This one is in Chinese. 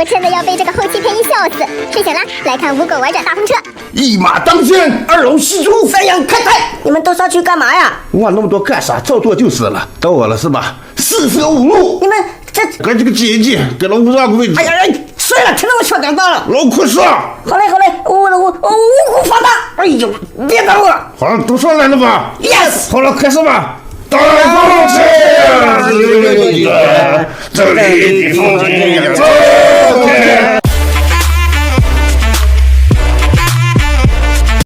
我真的要被这个后期配音笑死。睡醒了，来看五狗玩转大风车。一马当先，二龙戏珠，三羊开泰。你们都是要去干嘛呀？问那么多干啥？照做就是了。到我了是吧？四舍五入。你们这跟这个姐姐给老虎让个位置。哎呀哎，睡了，听到我小点到了。老苦说。好嘞好嘞，我五谷发达。哎呦，别打我。好了，都上来了吧 ？Yes。好了，开始吧。大风车，这里的风